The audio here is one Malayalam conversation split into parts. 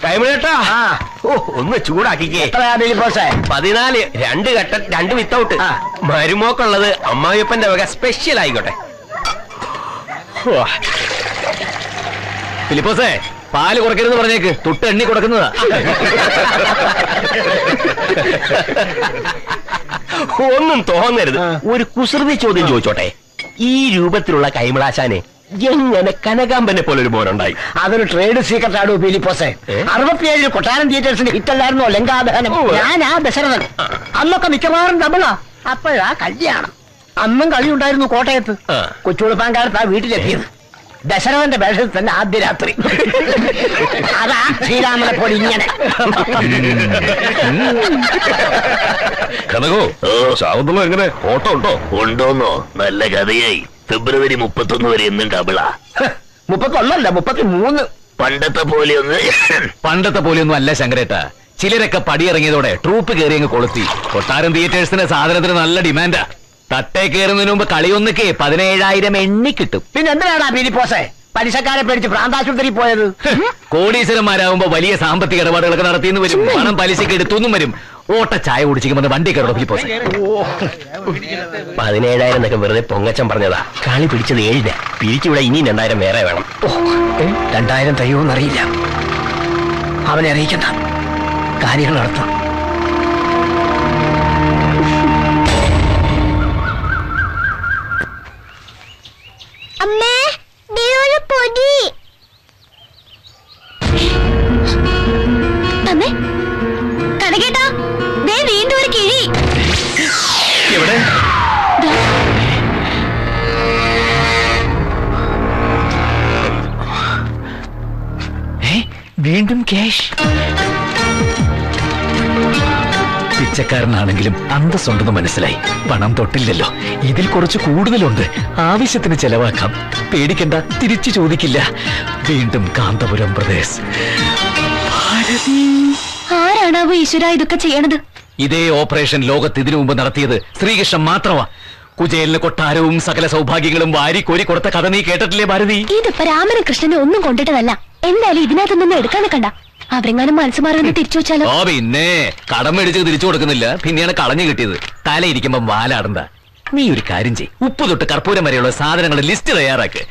കൈമളേട്ടാ ഒന്ന് ചൂടാക്കിക്കേ. 14, 2 കട്ടൻ 2 വിത്തൗട്ട്. മരുമോക്കുള്ളത് അമ്മായിയപ്പന്റെ വക സ്പെഷ്യൽ ആയിക്കോട്ടെ. ഫിലിപ്പോസേ, പാല് കുറയ്ക്കരുത് പറഞ്ഞേക്ക്, തൊട്ട് എണ്ണി കൊടുക്കുന്നതാ. ഒന്നും തോന്നരുത്, ഒരു കുസൃതി ചോദ്യം ചോദിച്ചോട്ടെ. ഈ രൂപത്തിലുള്ള കൈമളാശാനെ എങ്ങനെ കനകാമ്പനെ പോലെ ഒരു മോനുണ്ടായി? അതൊരു ട്രേഡ് സീക്രട്ട് ആടോ ഫിലിപ്പോസേ. 67 കൊട്ടാരം തിയേറ്റേഴ്സിന്റെ ഹിറ്റല്ലായിരുന്നോ ലങ്കാദഹനം? ഞാൻ ആ ദശരഥൻ. അന്നൊക്കെ മിക്കവാറും ഡബിളാ. അപ്പോഴാ കല്യാണം. അന്നും കളി ഉണ്ടായിരുന്നു കോട്ടയത്ത്. കൊച്ചുകുളപ്പാങ്കാലത്ത് ആ വീട്ടിലെത്തിയത് ദശരഥന്റെ വേഷത്തിൽ തന്നെ ആദ്യ രാത്രി. അതാ ശ്രീരാമനെ പോലെ ഇങ്ങനെ. കനകോ, ശാവന്തളം എങ്ങനെ? ഓട്ടം ഉണ്ടോ? ഉണ്ടോന്നോ? നല്ല കഥയായി. ഫെബ്രുവരി 31 വരെ എന്നും ഡബിളാ. 31 33. പണ്ടത്തെ പോലെയൊന്നും അല്ല ശങ്കരേട്ടാ. ചിലരൊക്കെ പടിയിറങ്ങിയതോടെ ട്രൂപ്പ് കയറി അങ്ങ് കൊളുത്തി. കൊട്ടാരം തിയേറ്റേഴ്സിന്റെ സാധനത്തിന് നല്ല ഡിമാൻഡാ. തട്ടേ കയറുന്നതിന് മുമ്പ് കളിയൊന്നൊക്കെ 17,000 എണ്ണി കിട്ടും. പിന്നെ എന്തിനാടാ ഫിലിപ്പോസേ പലിശക്കാരെ പേടിച്ച് ഭ്രാന്താശുപത്രി പോയത്? കോടീശ്വരന്മാരാകുമ്പോ വലിയ സാമ്പത്തിക ഇടപാടുകളൊക്കെ നടത്തിയെന്ന് വരും. പണം പലിശക്ക് എടുത്തൊന്നും വരും. ഓട്ട ചായ കുടിച്ചിരിക്കുമ്പോൾ വണ്ടി കയറോ ഫിലിപ്പോസേ? 17,000 എന്നൊക്കെ വെറുതെ പൊങ്ങച്ചം പറഞ്ഞതാ. കളി പിടിച്ചത് 7. പിരിച്ചിവിടെ ഇനിയും 2,000 വേറെ വേണം. 2,000 തയ്യോന്നറിയില്ല. അവനെ അറിയിക്കണ്ട, കാര്യങ്ങൾ നടത്താം. അമ്മേ, ഒരു പൊടി. അമ്മേ, കടകേട്ടാ, വീണ്ടും ഒരു കിഴി. എവിടെ? വീണ്ടും ക്യാഷ്. പിച്ചക്കാരനാണെങ്കിലും അന്തസ്സുണ്ടെന്ന് മനസ്സിലായി. പണം തൊട്ടില്ലല്ലോ. ഇതിൽ കുറച്ച് കൂടുതലുണ്ട്. ആവശ്യത്തിന് ചെലവാക്കാം. പേടിക്കണ്ട, തിരിച്ചു ചോദിക്കില്ല. വീണ്ടും കാന്തപുരം പ്രദേശ്. ആരാണാവോ ഈശ്വര ഇതൊക്കെ ചെയ്യണത്? ഇതേ ഓപ്പറേഷൻ ലോകത്ത് ഇതിനു മുമ്പ് നടത്തിയത് ശ്രീകൃഷ്ണൻ മാത്രമാ. കുചേലിന് കൊട്ടാരവും സകല സൗഭാഗ്യങ്ങളും വാരിക്കോരി കൊടുത്ത കഥ നീ കേട്ടിട്ടില്ലേ ഭാരതി? ഇതിപ്പോ രാമനും കൃഷ്ണനും ഒന്നും കൊണ്ടിട്ടതല്ല. എന്തായാലും ഇതിനകത്ത് നിന്ന് എടുക്കാൻ നിൽക്കണ്ട. അവരെങ്ങാനും മനസ്സ് മാറി തിരിച്ചു വെച്ചാലോ? ഓ പിന്നെ, കടം മേടിച്ച് തിരിച്ചു കൊടുക്കുന്നില്ല, പിന്നെയാണ് കളഞ്ഞു കിട്ടിയത്. തലയിരിക്കുമ്പോ വാലാടണ്ട. നീ ഒരു കാര്യം ചെയ്, ഉപ്പ് തൊട്ട് കർപ്പൂരം വരെയുള്ള സാധനങ്ങളുടെ ലിസ്റ്റ് തയ്യാറാക്ക്.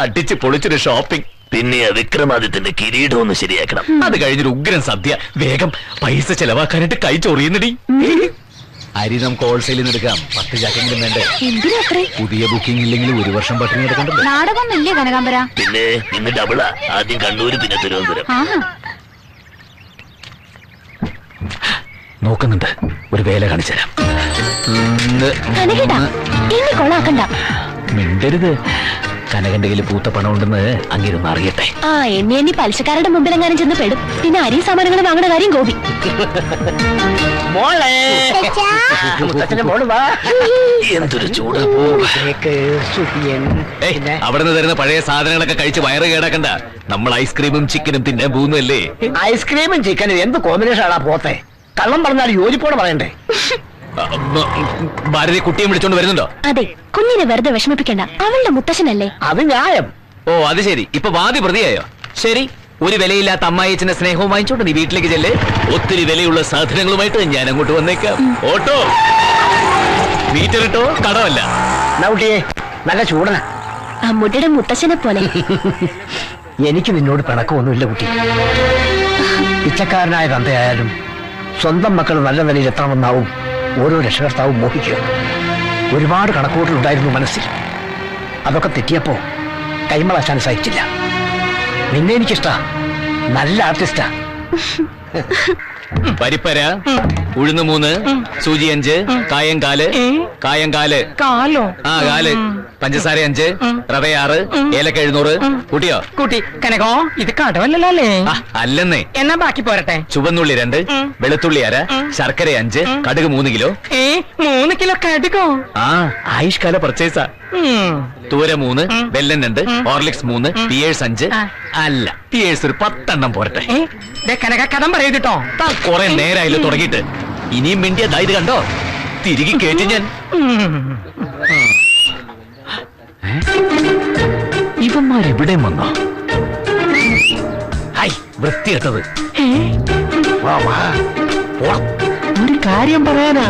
അടിച്ച് പൊളിച്ചൊരു ഷോപ്പിംഗ്. പിന്നെ വിക്രമാദിത്യന്റെ കിരീടം ഒന്ന് ശരിയാക്കണം. അത് കഴിഞ്ഞൊരു ഉഗ്രൻ സദ്യ. വേഗം പൈസ ചെലവാക്കാനായിട്ട് കൈ ചൊറിയുന്നടി. അരി നമുക്ക് ഹോൾസെയിൽ എടുക്കാം. 10 ചാക്കെങ്കിലും വേണ്ടേ? പുതിയ ബുക്കിംഗ് ഇല്ലെങ്കിൽ 1 വർഷം പട്ടിണി എടുക്കണ്ടല്ലോ. നാടകം ഇല്ലേ കനകാംബര? പിന്നെ ഇന്ന് ഡബിളാ. ആദ്യം കണ്ണൂര്, പിന്നെ തിരുവനന്തപുരം. നോക്കുന്നുണ്ട്, ഒരു വേല കാണിച്ചു തരാം. മിണ്ടരുത്. കനകന്റെ കയ്യിൽ പൂത്ത പണം ഉണ്ടെന്ന് അങ്ങേരൊന്ന് അറിയട്ടെ. എണ്ണി പലിശക്കാരുടെ മുമ്പിൽ എങ്ങാനും ചെന്ന് പെടും. പിന്നെ അരി സാമാനങ്ങൾ വാങ്ങണ കാര്യം ഗോപി. എന്തൊരു ചൂട്. അവിടെ നിന്ന് തരുന്ന പഴയ സാധനങ്ങളൊക്കെ കഴിച്ച് വയറ് കേടാക്കണ്ട. നമ്മൾ ഐസ്ക്രീമും ചിക്കനും തിന്നാൻ പോകുന്നല്ലേ. ഐസ്ക്രീമും ചിക്കനും എന്ത് കോമ്പിനേഷൻ ആണാ പോത്തെ? കള്ളം പറഞ്ഞാൽ യോജിപ്പോടെ പറയണ്ടേ? ഭാരതി കുട്ടിയെ വിളിച്ചോണ്ട് വരുന്നുണ്ടോ? അതെ, കുഞ്ഞിനെ വെറുതെ വിഷമിപ്പിക്കണ്ട. അവളുടെ മുത്തശ്ശനല്ലേ. അത് ന്യായം. ഓ അത് ശരി. ഇപ്പൊ വാദി പ്രതിയായോ? ശരി, ഒരു വിലയില്ലാത്ത അമ്മായിച്ചന്റെ സ്നേഹവും വാങ്ങിച്ചോണ്ട് നീ വീട്ടിലേക്ക് ചെല്ലേ. ഒത്തിരി വിലയുള്ള സാധനങ്ങളുമായിട്ട് ഞാൻ അങ്ങോട്ട് വന്നേക്കാം. ഓട്ടോ മീറ്റർ ഇട്ടോ, കടമല്ല. നല്ല ചൂടന. അമ്മൂട്ടിയുടെ മുത്തശ്ശനെ പോലെ. എനിക്ക് നിന്നോട് പിണക്കമൊന്നുമില്ല കുട്ടി. പിച്ചക്കാരനായ തന്തയായാലും സ്വന്തം മക്കൾ നല്ല നിലയിൽ എത്തണമെന്നാവും ഓരോ രക്ഷകർത്താവും മോഹിക്കുക. ഒരുപാട് കണക്കുകൂട്ടലുണ്ടായിരുന്നു മനസ്സിൽ. അതൊക്കെ തെറ്റിയപ്പോ കൈമളാശാൻ സഹിച്ചില്ല. നിന്നെ എനിക്കിഷ്ടാ. നല്ല ആർട്ടിസ്റ്റാ. പരിപ്പര, ഉഴുന്ന് 3, സൂചി 5, കായം 4, കാലോ? ആ കാല്, പഞ്ചസാര 5, റവ 6, ഏലക്ക 700. കൂട്ടിയോ? കൂട്ടി. കനകോ, ഇത് കടവല്ലല്ലോ അല്ലേ? അല്ലെന്നേ. എന്നാ ബാക്കി പോരട്ടെ. ചുവന്നുള്ളി 2, വെളുത്തുള്ളി 1, ശർക്കര 5, കടുക് 3 കിലോ. 3 കിലോ കടുകോ? ആയുഷ്കാല പർച്ചേസാ. തൂര 3, വെല്ലൻ 2, ഹോർലിക്സ് 3, പിയേഴ്സ് 5. അല്ല, പിയേഴ്സ് ഒരു 10 എണ്ണം പോരട്ടെ. കനക കഥം പറയൂട്ടോ. കൊറേ നേരായില്ലോ തുടങ്ങിയിട്ട്. ഇനിയും മിണ്ടിയ ഇത് കണ്ടോ, തിരികെ കേട്ടി ഞാൻ. ഇവന്മാരെവിടെ വന്നോ? ഹൈ, വൃത്തികെട്ടത്. ഒരു കാര്യം പറയാനാ.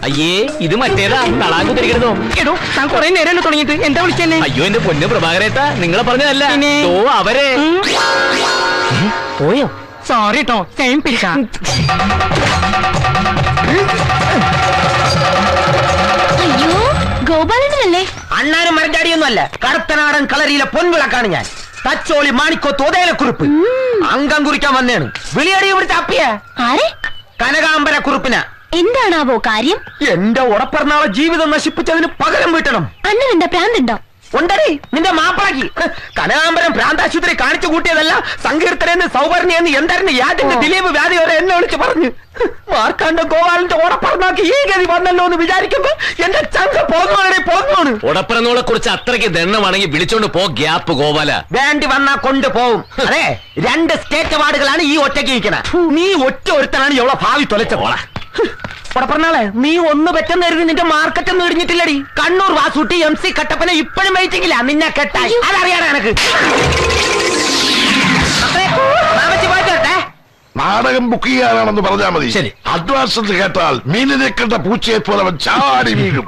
അയ്യേ, ഇത് മറ്റേതാ തളാങ്കു തിരികരുതോ. എടോ താൻ കുറെ നേരമല്ലോ തുടങ്ങിയിട്ട് എന്താ വിളിച്ചെന്നെ? അയ്യോ, എന്റെ പൊന്ന് പ്രഭാകരേട്ടാ, നിങ്ങളെ പറഞ്ഞതല്ല. പിന്നെ? ഓ, അവരെ പോയോ? സോറി കേട്ടോ, ടൈം പിടിക്കാം. അയ്യോ, ഗോപാലനല്ലേ? അണ്ണാനും മരഞ്ചാടിയൊന്നും അല്ല, കറുത്തനാടൻ കളരിയിലെ പൊൻവിളക്കാണ് ഞാൻ. തച്ചോളി മാണിക്കോത്ത് ഉദയനക്കുറിപ്പ് അംഗം കുറിക്കാൻ വന്നേണ്. വിളിയടി ഇവിടുത്തെ അപ്പിയ ആരെ? കനകാംബര കുറിപ്പിന. എന്താണാവോ കാര്യം? എന്റെ ഉടപ്പിറന്നാളെ ജീവിതം നശിപ്പിച്ചതിന് പകരം വീട്ടണം. അണ്ണൻ എന്താ പ്രാന്തുണ്ടോ? ഉണ്ടടി, നിന്റെ മാപ്പിളാക്കി. കനകാംബരം ഭ്രാന്താശുപത്രി കാണിച്ചു കൂട്ടിയതല്ല, സങ്കീർത്തനെന്ന് സൗവർണിയെന്ന് എന്തായിരുന്നു യാതിന്റെ ദിലീപ് വ്യാധി വരെ എന്നെ വിളിച്ച് പറഞ്ഞു. മാർക്കാണ്ട ഗോപാലന്റെ ഉടപ്പിറന്നാക്കി ഈ ഗതി വന്നല്ലോ എന്ന് വിചാരിക്കുമ്പോ എന്റെ ചങ്ക പോന്നോണ്. ഉടപ്പിറന്നോളെ കുറിച്ച് അത്രയ്ക്ക് ദണ്ണമാണെങ്കിൽ വിളിച്ചോണ്ട് പോ ഗ്യാപ്പ് ഗോപാല. വേണ്ടി വന്നാ കൊണ്ടുപോകും. അതെ, 2 സ്റ്റേറ്റ് അവാർഡുകളാണ് ഈ ഒറ്റയ്ക്ക് ഇരിക്കണ. നീ ഒറ്റ ഒരുത്തനാണ് എവിടെ ഭാവി തൊലച്ചോള. പറഞ്ഞാളെ, നീ ഒന്ന് പറ്റുന്ന കരുതി നിന്റെ മാർക്കറ്റ് ഒന്നും ഇടിഞ്ഞിട്ടില്ലടി. കണ്ണൂർ വാസൂട്ടി MC കട്ടപ്പന ഇപ്പോഴും വെയിറ്റിംഗില്ല. നിന്നെ കെട്ടായി അതറിയാനാ എനക്ക്. നാടകം ബുക്ക് ചെയ്യാനാണെന്ന് പറഞ്ഞാൽ മതി. ശരി. അഡ്വാൻസ് കേട്ടാൽ മീനിനെ കണ്ട പൂച്ചയെ പോലെ അവൻ ചാടി വീഴും.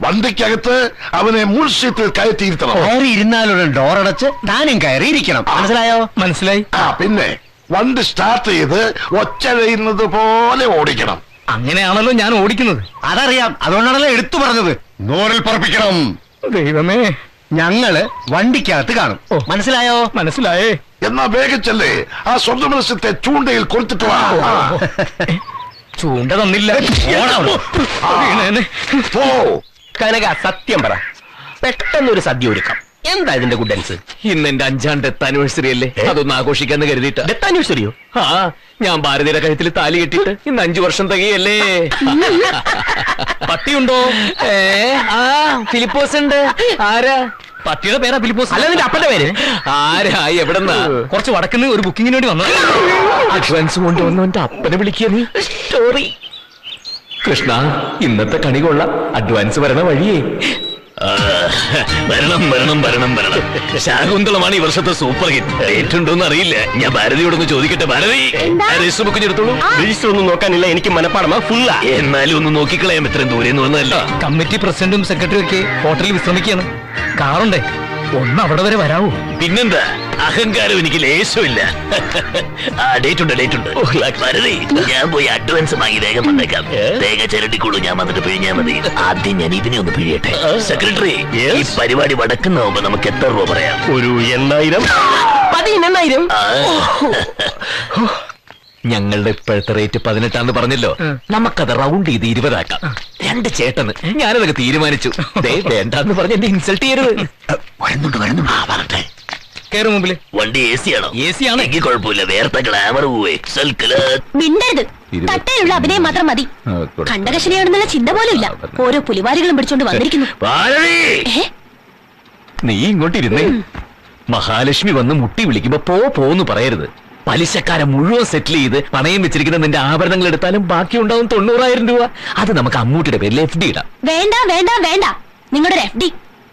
വണ്ടിക്കകത്ത് അവനെ മുൾസീറ്റിൽ കയറ്റിയിരുത്തണം. കയറി ഇരുന്നാലുള്ള ഡോറടച്ച് താനും കയറിയിരിക്കണം. മനസ്സിലായോ? മനസ്സിലായി. പിന്നെ വണ്ടി സ്റ്റാർട്ട് ചെയ്ത് ഒച്ച ചെയ്യുന്നത് പോലെ ഓടിക്കണം. അങ്ങനെയാണല്ലോ ഞാൻ ഓടിക്കുന്നത്. അതറിയാം, അതുകൊണ്ടാണല്ലോ എടുത്തു പറഞ്ഞത്. നൂറിൽ പറപ്പിക്കണം. ദൈവമേ, ഞങ്ങള് വണ്ടിക്കകത്ത് കാണും. മനസ്സിലായോ? മനസ്സിലായേ. എന്നാ വേഗച്ചല്ലേ ആ സ്വന്തം മത്സ്യത്തെ ചൂണ്ടയിൽ കൊളുത്തിട്ട് വാ. ചൂണ്ട തന്നില്ല. പോ. കനക, സത്യം പറ, പെട്ടെന്നൊരു സദ്യ ഒരുക്കാം. എന്താ ഇതിന്റെ ഗുഡൻസ്? ഇന്ന് എന്റെ 5ാം ഡെത്ത് ആനിവേഴ്സറി അല്ലേ, അതൊന്ന് ആഘോഷിക്കാന്ന് കരുതിയിട്ടാ. ഡെത്ത് ആനിവേഴ്സറിയോ? ആ, ഞാൻ ഭാരതിയുടെ കഴുത്തിൽ താലി കെട്ടിട്ട് ഇന്ന് 5 വർഷം തികയല്ലേ. പട്ടിയുണ്ടോ? ആ, ഫിലിപ്പോസ് ഉണ്ട്. ആരാ? പട്ടിയുടെ പേരാ ഫിലിപ്പോസ്. അല്ല, നിന്റെ അപ്പന്റെ പേര് ആരാ? എവിടെന്നാ? കുറച്ച് വടക്കുന്ന് ഒരു ബുക്കിങ്ങിന് വേണ്ടി വന്നു. അഡ്വാൻസ് കൊണ്ടുവന്നു എന്റെ അപ്പനെ വിളിക്കുക നീ. സ്റ്റോറി കൃഷ്ണ, ഇന്നത്തെ കണി കൊള്ളാം. അഡ്വാൻസ് വരണ വഴിയേ. വരണം. ശാകുന്തളമാണ് ഈ വർഷത്തെ സൂപ്പർ ഹിറ്റ്. ഡേറ്റ് ഉണ്ടോന്ന് അറിയില്ല. ഞാൻ ഭാരതിയോടൊന്ന് ചോദിക്കട്ടെ. ഭാരതി, രജിസ്റ്റർ ബുക്ക് എടുത്തോളൂ. രജിസ്റ്റർ ഒന്നും നോക്കാനില്ല, എനിക്ക് മനപ്പാടമാ ഫുള്ളാ. എന്നാലും ഒന്ന് നോക്കിക്കളയാം. ഇത്രയും ദൂരെ വന്നതല്ല. കമ്മിറ്റി പ്രസിഡന്റും സെക്രട്ടറിയും ഒക്കെ ഹോട്ടലിൽ വിശ്രമിക്കുകയാണ്. കാറുണ്ടേ, ഒന്ന് അവിടെ വരെ വരാവൂ. പിന്നെന്താ, അഹങ്കാരം എനിക്ക് ലേശമില്ല. ഡേറ്റ് ഉണ്ട്. ഭാരതി, ഞാൻ പോയി അഡ്വാൻസ് വാങ്ങി വേഗം വന്നേക്കാം. തേങ്ങ ചിരട്ടിക്കുള്ളൂ, ഞാൻ വന്നിട്ട് പിഴിഞ്ഞാൽ മതി. ആദ്യം ഞാൻ ഇതിനെ ഒന്ന് പിഴിയട്ടെ. സെക്രട്ടറി, ഈ പരിപാടി വടക്കുന്നാവുമ്പോ നമുക്ക് എത്ര രൂപ പറയാം? ഒരു 8,000. 18,000. ഞങ്ങളുടെ ഇപ്പോഴത്തെ റേറ്റ് 18 പറഞ്ഞല്ലോ. നമുക്കത് റൗണ്ട് ചെയ്ത് 20 ആക്കാം. 2 ചേട്ടന് ഞാനതൊക്കെ തീരുമാനിച്ചു. വേണ്ടെന്ന് പറഞ്ഞ് എന്നെ ഇൻസൾട്ട് ചെയ്യരുത്. വരട്ടെ. കേറ് മുമ്പില്. വണ്ടി AC ആണോ? AC ആണ്. എനിക്ക് കുഴപ്പമില്ല. വേർത്ത ഗ്ലാമർ പോവേ. മിണ്ടരുത്. തട്ടയിലുള്ള അഭിനയം മാത്രം മതി. കണ്ടകശനിയാണെന്നുള്ള ചിന്ത പോലും ഇല്ല. ഓരോ പുലിവാരികളും പിടിച്ചോണ്ട് വന്നിരിക്കുന്നു. ഏ? നീ ഇങ്ങോട്ടിരുന്നേ. മഹാലക്ഷ്മി വന്ന് മുട്ടി വിളിക്കുമ്പോ പോന്ന് പറയരുത്. പലിശക്കാരെ മുഴുവൻ സെറ്റിൽ ചെയ്ത് പണയം വെച്ചിരിക്കുന്ന നിന്റെ ആഭരണങ്ങൾ എടുത്താലും ബാക്കി ഉണ്ടാവും 90,000 രൂപ. അത് നമുക്ക് അമ്മൂട്ടിയുടെ പേരിൽ FD ഇടാം. വേണ്ട. നിങ്ങളുടെ FD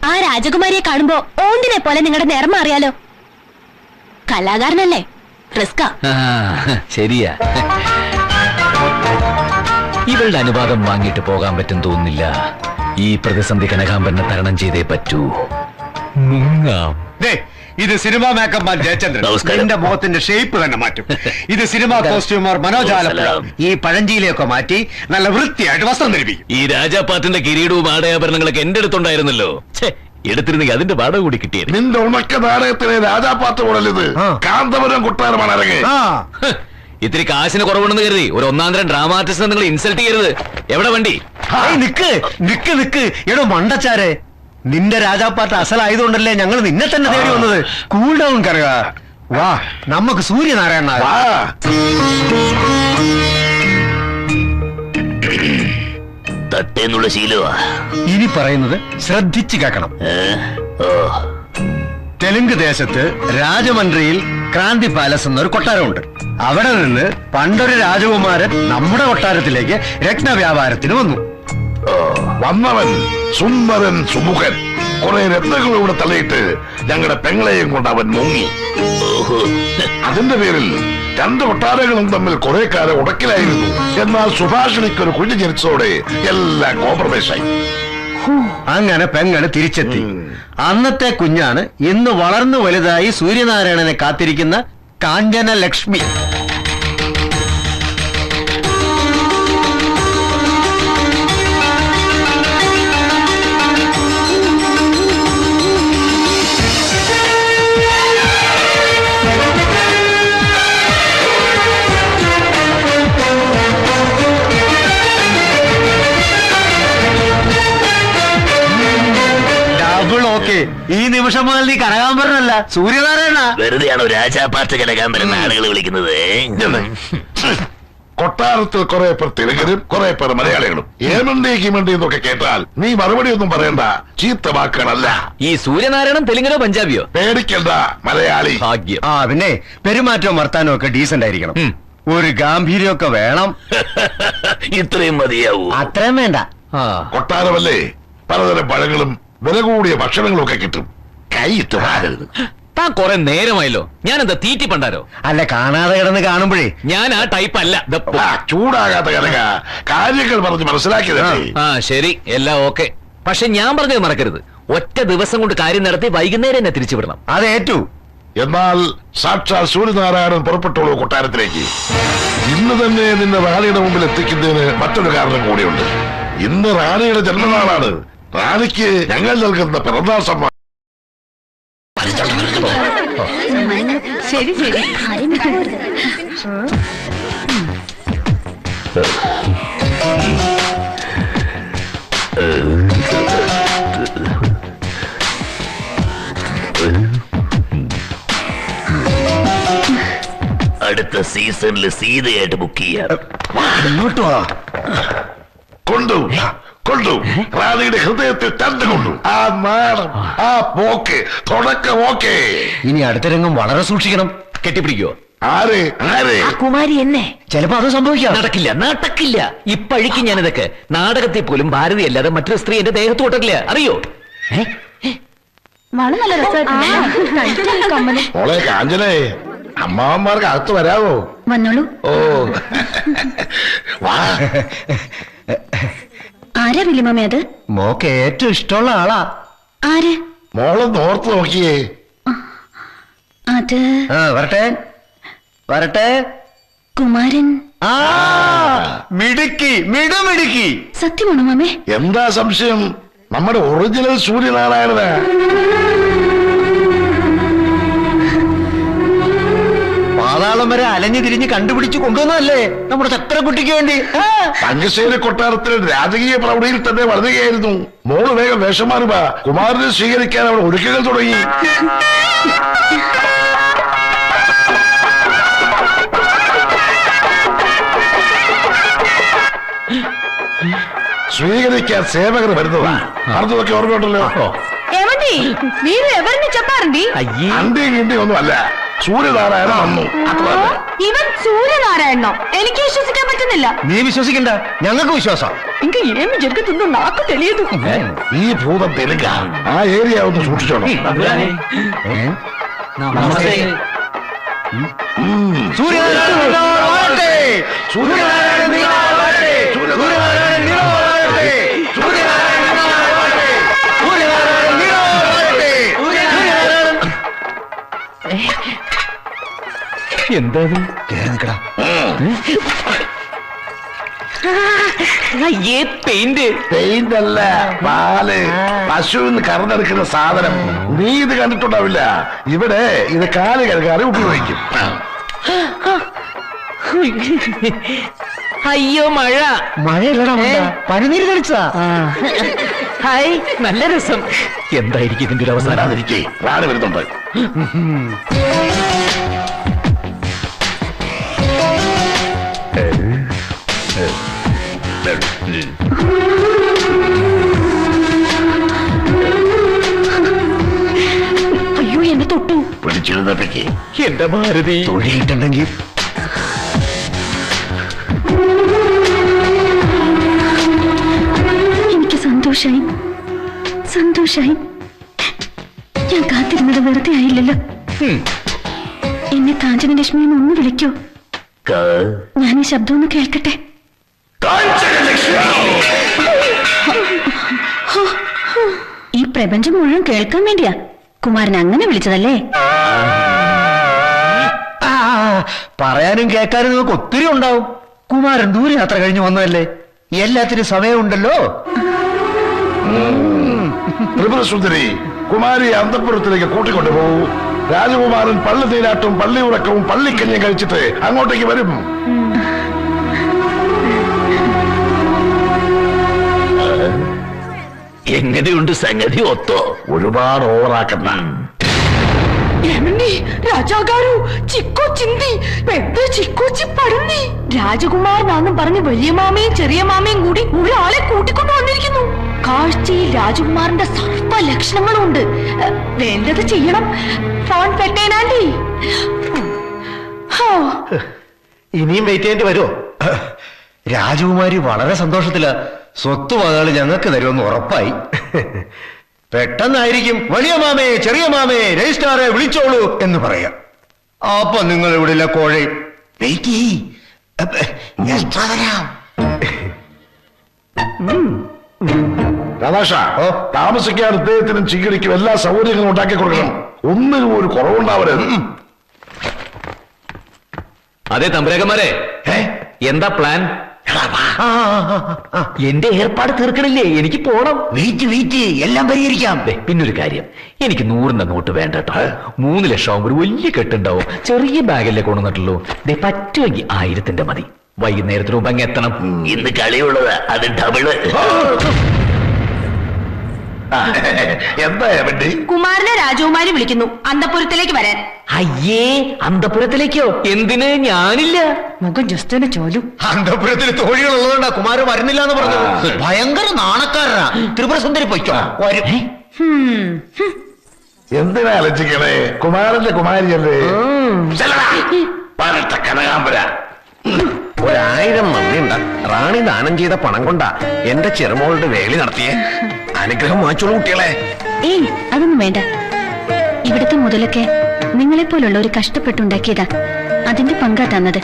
ആ രാജകുമാരിയെ കാണുമ്പോ ഓന്തിനെ പോലെ നിങ്ങളുടെ നിറം അറിയാലോ. കലാകാരനല്ലേ, റിസ്കാ. ശരിയാ. ഇവളുടെ അനുവാദം വാങ്ങിയിട്ട് പോകാൻ പറ്റും തോന്നുന്നില്ല. ഈ പ്രതിസന്ധി കനകാംബരനെ തരണം ചെയ്തേ പറ്റൂ. മുങ്ങാം. ഇത് സിനിമാ മേക്കപ്പ് മാൻ ജയചന്ദ്രൻ. നമസ്കാരം. എന്റെ മുഖത്തിന്റെ ഷേപ്പ് തന്നെ മാറ്റും. ഇത് സിനിമാ കോസ്റ്റ്യൂമർ മനോജ് ആലപ്പുഴ. ഈ പഴഞ്ചിയിലൊക്കെ മാറ്റി നല്ല വൃത്തിയായിട്ട് വസ്ത്രം ധരിപ്പിക്കും. ഈ രാജാപ്പാത്തിന്റെ കിരീടവും ആടയാഭരണങ്ങളൊക്കെ എന്റെ അടുത്തുണ്ടായിരുന്നല്ലോ. എടുത്തിരുന്നെങ്കിൽ അതിന്റെ വാടക കൂടി കിട്ടിയത്. നിന്റെ ഉണക്ക നാടകത്തിലെ രാജാപാത്ത് കൂടലിത്. കാന്തപുരം കൊട്ടാരമാണ് ഇറങ്ങി. ഇത്തിരി കാശിന് കുറവുണ്ടെന്ന് കരുതി ഒരു 1-ാം ഡ്രാമ ആർട്ടിസ്റ്റിനെ നിങ്ങൾ ഇൻസൾട്ട് ചെയ്യരുത്. എവിടെ വണ്ടി? നിക്ക് എടോ മണ്ടച്ചാരെ, നിന്റെ രാജാപ്പാട്ട് അസലായതുകൊണ്ടല്ലേ ഞങ്ങൾ നിന്നെ തന്നെ തേടി വന്നത്. കൂൾ ഡൗൺ കറുക. വാ, നമുക്ക് സൂര്യനാരായണ. തട്ടേന്നുള്ള ശീലമാ. ഇനി പറയുന്നത് ശ്രദ്ധിച്ചു കേൾക്കണം. തെലുങ്ക് ദേശത്ത് രാജമന്ത്രിയിൽ ക്രാന്തി പാലസ് എന്നൊരു കൊട്ടാരമുണ്ട്. അവിടെ നിന്ന് പണ്ടൊരു രാജകുമാരൻ നമ്മുടെ കൊട്ടാരത്തിലേക്ക് രത്നവ്യാപാരത്തിന് വന്നു. വന്നവൻ സുന്ദരൻ സുമുഖൻ. കുറെ രത്നങ്ങളിലൂടെ തള്ളിയിട്ട് ഞങ്ങളുടെ പെങ്ങളെയും കൊണ്ട് അവൻ മുങ്ങി. അതിന്റെ പേരിൽ രണ്ട് കൊട്ടാരങ്ങളും തമ്മിൽ കുറെ കാലം ഉടക്കിലായിരുന്നു. എന്നാൽ സുഭാഷിണിക്ക് ഒരു കുഞ്ഞ് ജനിച്ചതോടെ എല്ലാം കോംപ്രമൈസായി. അങ്ങനെ പെങ്ങള് തിരിച്ചെത്തി. അന്നത്തെ കുഞ്ഞാണ് ഇന്ന് വളർന്നു വലുതായി സൂര്യനാരായണനെ കാത്തിരിക്കുന്ന കാഞ്ചന ലക്ഷ്മി. ഈ നിമിഷം മുതൽ നീ കനകാംബരനല്ല, സൂര്യനാരായണ. വെറുതെയാണോ രാജാപാർട്ട് കനകാംബരൻ ആളുകൾ വിളിക്കുന്നത്? കൊട്ടാരത്തിൽ കുറെ പേർ തെലുങ്കരും കുറെ പേർ മലയാളികളും. ഏമണ്ടി കിമണ്ടി എന്നൊക്കെ കേട്ടാൽ നീ മറുപടി ഒന്നും പറയണ്ട, ചീത്ത വാക്കുകളല്ല. ഈ സൂര്യനാരായണൻ തെലുങ്കനോ പഞ്ചാബിയോ? പേടിക്കണ്ട, മലയാളി. ഭാഗ്യം. ആ പിന്നെ പെരുമാറ്റവും വർത്താനവും ഒക്കെ ഡീസന്റ് ആയിരിക്കണം. ഒരു ഗാംഭീര്യമൊക്കെ വേണം. ഇത്രയും മതിയാവൂ? അത്രയും വേണ്ട. കൊട്ടാരമല്ലേ, പലതരം പഴങ്ങളും വില കൂടിയ ഭക്ഷണങ്ങളും ഒക്കെ കിട്ടും. കൈയിട്ട് വാരരുത്. താൻ കുറെ നേരമായല്ലോ, ഞാൻ എന്താ തീറ്റി പണ്ടാരോ? അല്ല, കാണാതെ കിടന്ന് കാണുമ്പോഴേ. ഞാൻ ആ ടൈപ്പ് അല്ല. ചൂടാകാത്ത കനക, കാര്യങ്ങൾ പറഞ്ഞ് മനസ്സിലാക്കിയതല്ലേ. ആ ശരി, എല്ലാം ഓക്കെ. പക്ഷെ ഞാൻ പറഞ്ഞത് മറക്കരുത്, ഒറ്റ ദിവസം കൊണ്ട് കാര്യം നടത്തി വൈകുന്നേരം എന്നെ തിരിച്ചു വിടണം. അത് ഏറ്റു. എന്നാൽ സാക്ഷാൽ സൂര്യനാരായണൻ പുറപ്പെട്ടുള്ളൂ കൊട്ടാരത്തിലേക്ക്. ഇന്ന് തന്നെ നിന്നെ റാണിയുടെ മുമ്പിൽ എത്തിക്കുന്നതിന് മറ്റൊരു കാരണം കൂടിയുണ്ട്. ഇന്ന് റാണിയുടെ ജന്മനാളാണ്. റാണിക്ക് ഞങ്ങൾ നൽകുന്ന പിറന്നാൾ സമ്മാനം. ശരി ശരി. അടുത്ത സീസണിൽ സീതയായിട്ട് ബുക്ക് ചെയ്യാം. കൊണ്ടു കൊണ്ടു റാണിയുടെ ഹൃദയത്തിൽ തണ്ടുകൊണ്ടു. ആ നാണം, ആ പോക്ക്, തുടക്കം ഓക്കെ. ഇനി അടുത്ത രംഗം വളരെ സൂക്ഷിക്കണം. കെട്ടിപ്പിടിക്കോ? ആരെ ആരെ? കുമാരി എന്നെ. ചിലപ്പോ അത് സംഭവിക്കാം. നടക്കില്ല. ഇപ്പഴിക്ക് ഞാനിതൊക്കെ നാടകത്തിൽ പോലും ഭാരതി അല്ലാതെ മറ്റൊരു സ്ത്രീ എന്റെ ദേഹത്ത് തൊട്ടില്ല, അറിയോ? വളരെ നല്ല രസമായിട്ട്. മോളെ കാഞ്ചനേ, അമ്മാവന്മാർക്ക് അകത്ത് വരാവോ? വന്നോളൂ. ഓ വാ. ആരാ വിളിമാമേ അത്? മോക്ക് ഏറ്റവും ഇഷ്ടമുള്ള ആളാ. ആര്? മോളൊന്ന് ഓർത്ത് നോക്കിയേ. അത് വരട്ടെ വരട്ടെ. കുമാരൻ. ആ മിടുക്കി, മിടുമിടുക്കി. സത്യമാണോ മാമേ? എന്താ സംശയം? നമ്മുടെ ഒറിജിനൽ സൂര്യനാരായണനാ. പാതാളം വരെ അലഞ്ഞു തിരിഞ്ഞ് കണ്ടുപിടിച്ച് കൊണ്ടുവന്നതല്ലേ നമ്മുടെ ചക്രക്കുട്ടിക്ക് വേണ്ടി. തങ്കശ്ശേരി കൊട്ടാരത്തിൽ രാജകീയ പ്രൗഢിയിൽ തന്നെ വളരുകയായിരുന്നു. മോള് വേഗം വേഷം മാറുക. കുമാരനെ സ്വീകരിക്കാൻ അവിടെ ഒരുക്കങ്ങൾ തുടങ്ങി. സ്വീകരിക്കാൻ സേവകർ വരുന്നതാ. പറഞ്ഞതൊക്കെ ഓർമ്മയുണ്ടല്ലോ. അന്റെയും കിണ്ടിയും ഒന്നും അല്ല, സൂര്യനാരായണൻ വന്നു. ഇവൻ സൂര്യനാരായണനോ? എനിക്ക് വിശ്വസിക്കാൻ പറ്റുന്നില്ല. നീ വിശ്വസിക്കണ്ട, ഞങ്ങൾക്ക് വിശ്വാസം. ഈ ഭൂതം തെലുങ്ക. ആ ഏരിയ ഒന്ന് സൂക്ഷിച്ചോണം. എന്താ പെയിന്റ് അല്ല, പാല്. പശുവിന് കറന്നെടുക്കുന്ന സാധനം. നീ ഇത് കണ്ടിട്ടുണ്ടാവില്ല. ഇവിടെ ഇത് കാല് കഴുകാതെ ഉപയോഗിക്കും. അയ്യോ മഴ. മഴയല്ലടാ, പനിനീര് കളിച്ചാ. ഹായ്, നല്ല രസം. എന്തായിരിക്കും ഇതിന്റെ ഒരു അവസാനം? റാണി വരുന്നുണ്ട്. അയ്യോ, എന്നെ തൊട്ടു. പിടിച്ചിരുന്നപ്പേക്ക് എന്റെ ഭാരതി. തൊഴിയിട്ടുണ്ടെങ്കിൽ എനിക്ക് സന്തോഷായി. ഞാൻ കാത്തിരുന്നത് വെറുതെ ആയില്ലല്ലോ. എന്നെ കാഞ്ചനലക്ഷ്മി ഒന്ന് വിളിക്കൂ. ഞാൻ ഈ ശബ്ദം ഒന്ന് കേൾക്കട്ടെ. ഈ പ്രപഞ്ചം മുഴുവൻ കേൾക്കാൻ വേണ്ടിയാ കുമാരൻ അങ്ങനെ വിളിച്ചതല്ലേ? പറയാനും കേൾക്കാനും നിങ്ങൾക്ക് ഒത്തിരി ഉണ്ടാവും. കുമാരൻ ദൂരെ യാത്ര കഴിഞ്ഞു വന്നതല്ലേ, എല്ലാത്തിനും സമയമുണ്ടല്ലോ. ത്രിപുരസുന്ദരി, കുമാരി അന്തഃപുരത്തിലേക്ക് കൂട്ടിക്കൊണ്ടു പോകൂ. രാജകുമാരൻ പള്ളി നീരാട്ടും പള്ളി ഉറക്കവും പള്ളിക്കഞ്ഞും കഴിച്ചിട്ട് അങ്ങോട്ടേക്ക് വരും. എങ്ങനെയുണ്ട് സംഗതി? ഒത്തോ? ഒരുപാട് ഓവറാക്കണ്ട. രാജാകാരു ചിക്കൊച്ചിന്തി പെട്ട ചിക്കൊച്ചി പടുന്നി. രാജകുമാരനാന്നും പറഞ്ഞ് വലിയ മാമയും ചെറിയ മാമയും കൂടി ഒരാളെ കൂട്ടിക്കൊണ്ടു വന്നിരിക്കുന്നു. കാഴ്ചയിൽ രാജകുമാരന്റെ സർവ ലക്ഷണങ്ങളും ഉണ്ട്. വേണ്ടത് ചെയ്യണം. ഫോൺ പെട്ടേനാണ്ടി. ഇനിയും വെയിറ്റ് ചെയ്യേണ്ടി വരുമോ? രാജകുമാരി വളരെ സന്തോഷത്തില്. സ്വത്ത് പങ്കാളി ഞങ്ങൾക്ക് തരുമെന്ന് ഉറപ്പായി. പെട്ടെന്നായിരിക്കും വലിയ മാമേ ചെറിയ മാമേ രജിസ്ട്രാറെ വിളിച്ചോളൂ എന്ന് പറയാം. അപ്പൊ നിങ്ങൾ ഇവിടെ കോഴി വെയിറ്റ് ചെയ്യ്. രാധാഷ, താമസിക്കാൻ അദ്ദേഹത്തിനും ചികിടിക്കും എല്ലാ സൗകര്യങ്ങളും ഉണ്ടാക്കി കൊടുക്കണം. ഒന്നിനും ഒരു കുറവുണ്ടാവരുത്. അതെ തമ്പുരാക്കന്മാരെ, എന്താ പ്ലാൻ? എന്റെ ഏർപ്പാട് തീർക്കണില്ലേ? എനിക്ക് പോണം. വെയിറ്റ് എല്ലാം പരിഹരിക്കാം. പിന്നൊരു കാര്യം, എനിക്ക് 100ന്റെ നോട്ട് വേണ്ട കേട്ടോ. 3 ലക്ഷം ആവുമ്പോൾ ഒരു വലിയ കെട്ടുണ്ടാവും. ചെറിയ ബാഗല്ലേ കൊണ്ടുവന്നിട്ടുള്ളൂ. പറ്റുമെങ്കിൽ 1000ന്റെ മതി. വൈകുന്നേരത്തിന് മുമ്പ് അങ്ങ് എത്തണം. ഇന്ന് കളിയുള്ളത് അത് ഡബിള്. എന്താ വേണ്ടി? കുമാരനെ രാജകുമാരി വിളിക്കുന്നു അന്തപുരത്തിലേക്ക് വരാൻ. അയ്യേ, അന്തപുരത്തിലേക്കോ? എന്തിന്? ഞാനില്ല. മുഖം ജസ്റ്റ് ചോലു. അന്തപുരത്തിൽ തോഴികൾ ഉള്ളതുകൊണ്ടാ കുമാരൻ വരുന്നില്ല എന്ന് പറഞ്ഞത്. ഭയങ്കര നാണക്കാരനാ. ത്രിപുരസുന്ദരി പൊയ്ക്കോ. എന്തിനാ അലച്ചിക്കണേ? കുമാരന്റെ കുമാരിയല്ലേ? കനകാമ്പര 1000 നന്ദിയുണ്ട്. റാണി ദാനം ചെയ്ത പണം കൊണ്ടാ എന്റെ ചെറുമോളുടെ വേലി നടത്തിയേ. അനുഗ്രഹം വാങ്ങിച്ചോളൂ കുട്ടികളെ. ഏയ്, അതൊന്നും വേണ്ട. ഇവിടുത്തെ മുതലൊക്കെ നിങ്ങളെപ്പോലുള്ള ഒരു കഷ്ടപ്പെട്ടുണ്ടാക്കിയതാ. അതിന്റെ പങ്കാ തന്നത്.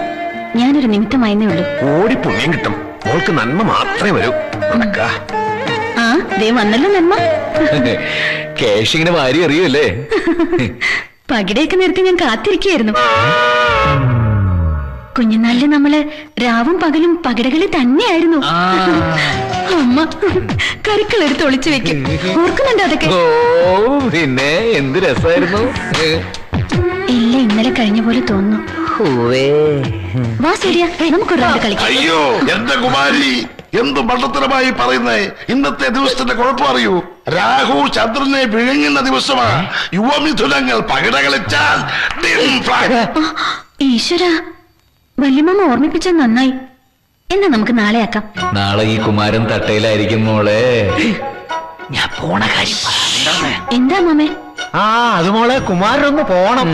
ഞാനൊരു നിമിത്തമായെന്നേ ഉള്ളൂ. ഓടി പുണ്യം കിട്ടും. മോൾക്ക് നന്മ മാത്രമേ വരൂ. ആ, ദേ വന്നല്ലോ നന്മ. കേശ് ഇങ്ങനെ വാരി അറിയൂല്ലേ? പകിടയൊക്കെ നിർത്തി ഞാൻ കാത്തിരിക്കുകയായിരുന്നു. കുഞ്ഞുനാളില് നമ്മള് രാവും പകലും പകിടകളിൽ തന്നെയായിരുന്നു. അമ്മ കരുക്കളെടുത്ത് ഒളിച്ചു വെക്കും. ഓർക്കുന്നുണ്ടോ അതൊക്കെ? ഓ, പിന്നെ എന്ത് രസമായിരുന്നു. എല്ലാം ഇന്നലെ കഴിഞ്ഞ പോലെ തോന്നുന്നു. വാ ശരിയാ, നമുക്കൊരു റൗണ്ട് കളിക്കാം. അയ്യോ, എന്റെ കുമാരി എന്ത് മണ്ടത്തരമായി പറയുന്നേ. ഇന്നത്തെ ദിവസത്തിന്റെ കുഴപ്പം അറിയൂ. രാഹു ചന്ദ്രനെ വിഴുങ്ങുന്ന ദിവസമാ. യുവമിഥുനങ്ങൾ പകിട കളിച്ചാൽ ഈശ്വര, വല്യമ്മ ഓർമ്മിപ്പിച്ചത് നന്നായി. എന്നാ നമുക്ക് നാളെ ആക്കാം. നാളെ ഈ കുമാരൻ തട്ടയിലായിരിക്കും മോളെ. ഞാൻ പോണ കാര്യം എന്താ മാമേ? അത് മോളെ കുമാരനൊന്ന് പോണം.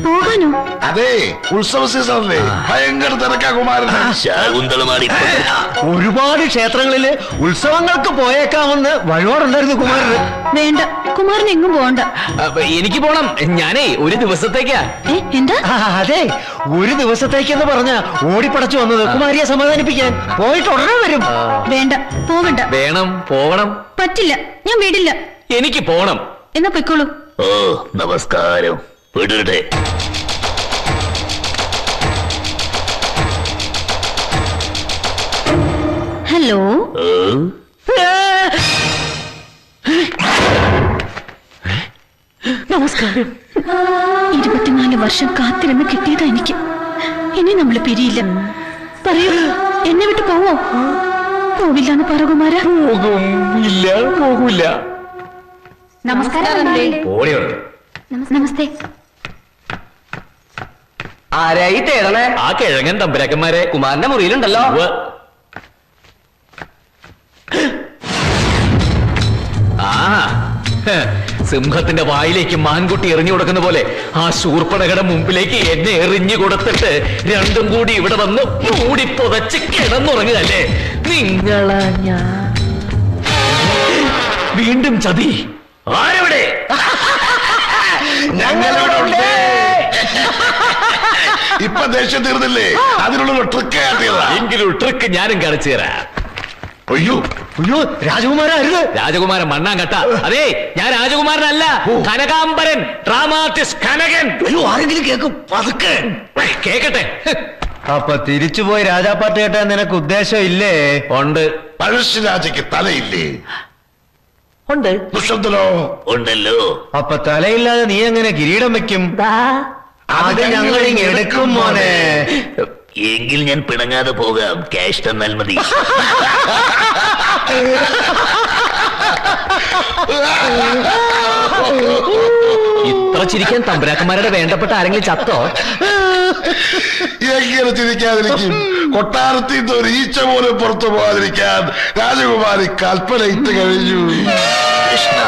പോകാനോ? അതെ, ഉത്സവ സീസണല്ലേ. ഭയങ്കര തിരക്കാ കുമാരന്. ഒരുപാട് ക്ഷേത്രങ്ങളില് ഉത്സവങ്ങൾക്ക് പോയേക്കാമെന്ന് വഴിപാടുണ്ടായിരുന്നു കുമാരന്. വേണ്ട, കുമാരൻ എങ്ങും പോകണ്ട. എനിക്ക് പോണം. ഞാനേ ഒരു ദിവസത്തേക്കാ. എന്താ? അതെ, ഒരു ദിവസത്തേക്കെന്ന് പറഞ്ഞ ഓടിപ്പടച്ചു വന്നത് കുമാരിയെ സമാധാനിപ്പിക്കാൻ. പോയിട്ട് ഉടനെ വരും. വേണ്ട, പോകണ്ട. വേണം, പോകണം. പറ്റില്ല, ഞാൻ വിടില്ല. എനിക്ക് പോണം. എന്നാ പൊയ്ക്കോളൂ. ഓ, നമസ്കാരം. വിടട്ടെ. ഹലോ. നമസ്കാരം. 24 വർഷം കാത്തിരുന്ന് കിട്ടിയതാ എനിക്ക്. ഇനി നമ്മൾ പിരിയില്ല. പറയൂ, എന്നെ വിട്ട് പോവോ? പോവില്ലാന്ന് പറ കുമാര. പോകും. ഇല്ല, പോകൂല. നമസ്കാരം. നമസ്തേ. ആരായി തേടണേ? ആ കിഴങ്ങൻ തമ്പുരാക്കന്മാരെ കുമാരന്റെ മുറിയിലുണ്ടല്ലോ. ആ, സിംഹത്തിന്റെ വായിലേക്ക് മാൻകുട്ടി എറിഞ്ഞു കൊടുക്കുന്ന പോലെ ആ ശൂർപ്പണകയുടെ മുമ്പിലേക്ക് എന്നെ എറിഞ്ഞു കൊടുത്തിട്ട് രണ്ടും കൂടി ഇവിടെ വന്ന് മൂടി പുതച്ച് കിടന്നുറങ്ങുകയല്ലേ നിങ്ങളാ? ഞാൻ വീണ്ടും ചതി. ആരവിടെ? ഞങ്ങളിവിടെ ദേഷ്യം തീർന്നില്ലേ? അതിനുള്ള ട്രിക്ക് കാട്ടിയതാ. എങ്കിലും ട്രിക്ക് ഞാനും കളിച്ചു തരാം. അയ്യോ അയ്യോ രാജകുമാരരുത്. രാജകുമാരൻ മണ്ണാങ്കട്ട. അതെ, ഞാൻ രാജകുമാരനല്ല, കനകാംബരൻ, ഡ്രാമാർട്ടിസ്റ്റ് കനകൻ. അയ്യോ ആരെങ്കിലും കേൾക്കും. പതുക്കെ കേക്കട്ടെ. അപ്പൊ തിരിച്ചുപോയി രാജാപ്പാട്ട് കേട്ടാൻ നിനക്ക് ഉദ്ദേശം ഇല്ലേ? ഉണ്ട്. പഴശ്ശിരാജയ്ക്ക് തലയില്ലേ? ഉണ്ട്. ദുഷ്യന്തനോ? ഉണ്ടല്ലോ. അപ്പൊ തലയില്ലാതെ നീ എങ്ങനെ കിരീടം വെക്കും? അത് ഞങ്ങൾ എടുക്കും മോനെ. എങ്കിൽ ഞാൻ പിണങ്ങാതെ പോകാം. ക്യാഷ് തന്നാൽ മതി. ഇത്ര ചിരിക്കാൻ തമ്പുരാക്കന്മാരുടെ വേണ്ടപ്പെട്ട ആരെങ്കിലും ചത്തോ? എങ്ങനെ ചിരിക്കാതിരിക്കും? കൊട്ടാരത്തിൽ നിന്ന് ഒരു ഈച്ച പോലും പുറത്തു പോകാതിരിക്കാൻ രാജകുമാരി കൽപ്പന ഇട്ട് കഴിഞ്ഞു. കൃഷ്ണ